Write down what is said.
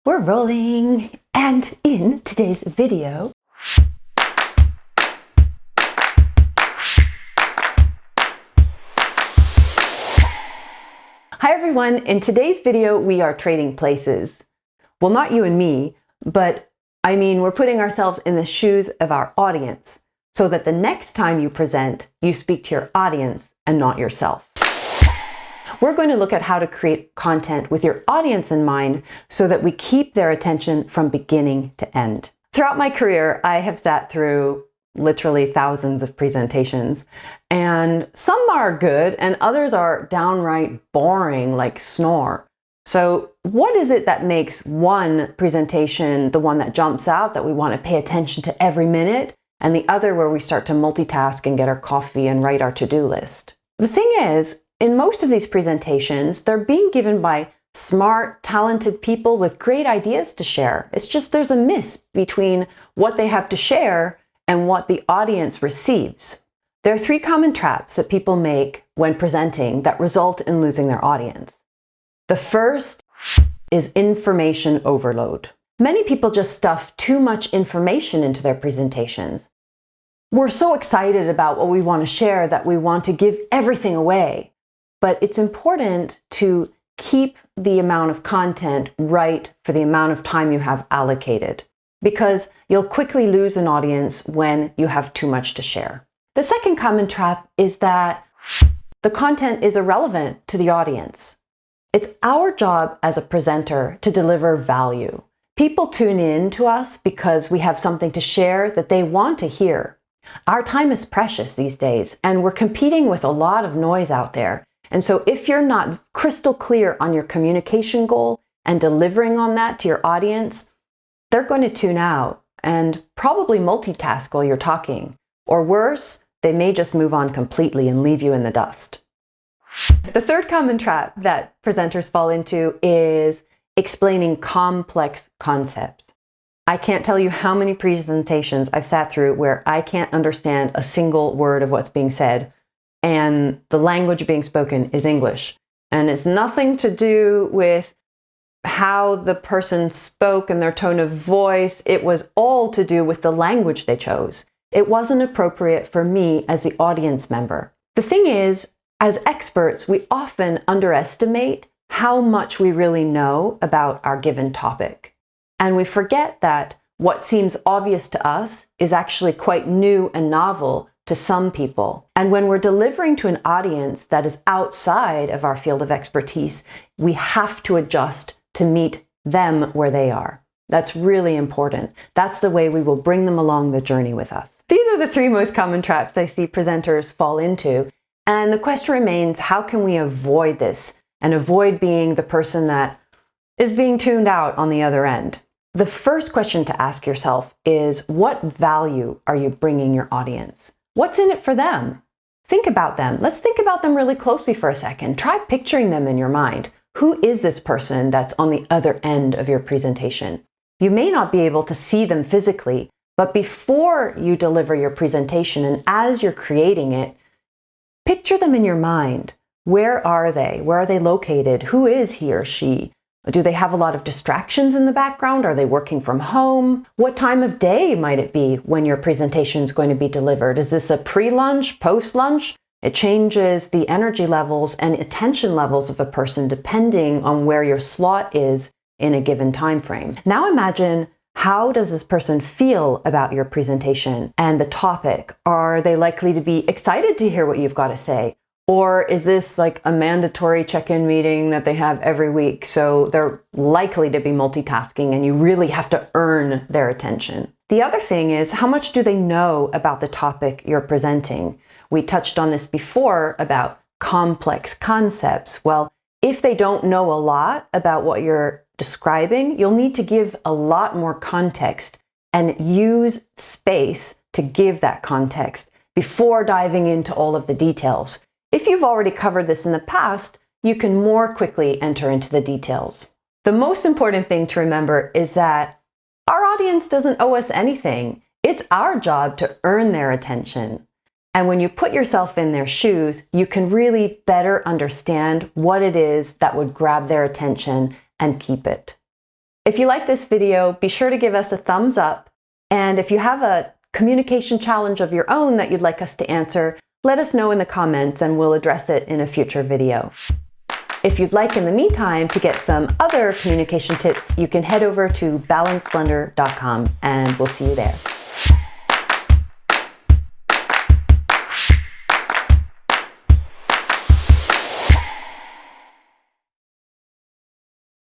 We're rolling, and in today's video, hi everyone, in today's video we are trading places. Well, not you and me, but I mean we're putting ourselves in the shoes of our audience so that the next time you present, you speak to your audience and not yourself. We're going to look at how to create content with your audience in mind so that we keep their attention from beginning to end. Throughout my career, I have sat through literally thousands of presentations, and some are good and others are downright boring, like snore. So what is it that makes one presentation the one that jumps out, that we want to pay attention to every minute, and the other where we start to multitask and get our coffee and write our to-do list? The thing is, in most of these presentations, they're being given by smart, talented people with great ideas to share. It's just there's a miss between what they have to share and what the audience receives. There are three common traps that people make when presenting that result in losing their audience. The first is information overload. Many people just stuff too much information into their presentations. We're so excited about what we want to share that we want to give everything away. But it's important to keep the amount of content right for the amount of time you have allocated, because you'll quickly lose an audience when you have too much to share. The second common trap is that the content is irrelevant to the audience. It's our job as a presenter to deliver value. People tune in to us because we have something to share that they want to hear. Our time is precious these days, and we're competing with a lot of noise out there. And so if you're not crystal clear on your communication goal and delivering on that to your audience, they're going to tune out and probably multitask while you're talking. Or worse, they may just move on completely and leave you in the dust. The third common trap that presenters fall into is explaining complex concepts. I can't tell you how many presentations I've sat through where I can't understand a single word of what's being said, and the language being spoken is English. And it's nothing to do with how the person spoke and their tone of voice. It was all to do with the language they chose. It wasn't appropriate for me as the audience member. The thing is, as experts, we often underestimate how much we really know about our given topic. And we forget that what seems obvious to us is actually quite new and novel to some people. And when we're delivering to an audience that is outside of our field of expertise, we have to adjust to meet them where they are. That's really important. That's the way we will bring them along the journey with us. These are the three most common traps I see presenters fall into. And the question remains, how can we avoid this and avoid being the person that is being tuned out on the other end? The first question to ask yourself is, what value are you bringing your audience? What's in it for them? Think about them. Let's think about them really closely for a second. Try picturing them in your mind. Who is this person that's on the other end of your presentation? You may not be able to see them physically, but before you deliver your presentation and as you're creating it, picture them in your mind. Where are they? Where are they located? Who is he or she? Do they have a lot of distractions in the background? Are they working from home? What time of day might it be when your presentation is going to be delivered? Is this a pre-lunch, post-lunch? It changes the energy levels and attention levels of a person depending on where your slot is in a given time frame. Now imagine, how does this person feel about your presentation and the topic? Are they likely to be excited to hear what you've got to say? Or is this like a mandatory check-in meeting that they have every week? So they're likely to be multitasking and you really have to earn their attention. The other thing is, how much do they know about the topic you're presenting? We touched on this before about complex concepts. Well, if they don't know a lot about what you're describing, you'll need to give a lot more context and use space to give that context before diving into all of the details. If you've already covered this in the past, you can more quickly enter into the details. The most important thing to remember is that our audience doesn't owe us anything. It's our job to earn their attention. And when you put yourself in their shoes, you can really better understand what it is that would grab their attention and keep it. If you like this video, be sure to give us a thumbs up. And if you have a communication challenge of your own that you'd like us to answer, let us know in the comments and we'll address it in a future video. If you'd like in the meantime to get some other communication tips, you can head over to balancedblender.com and we'll see you there.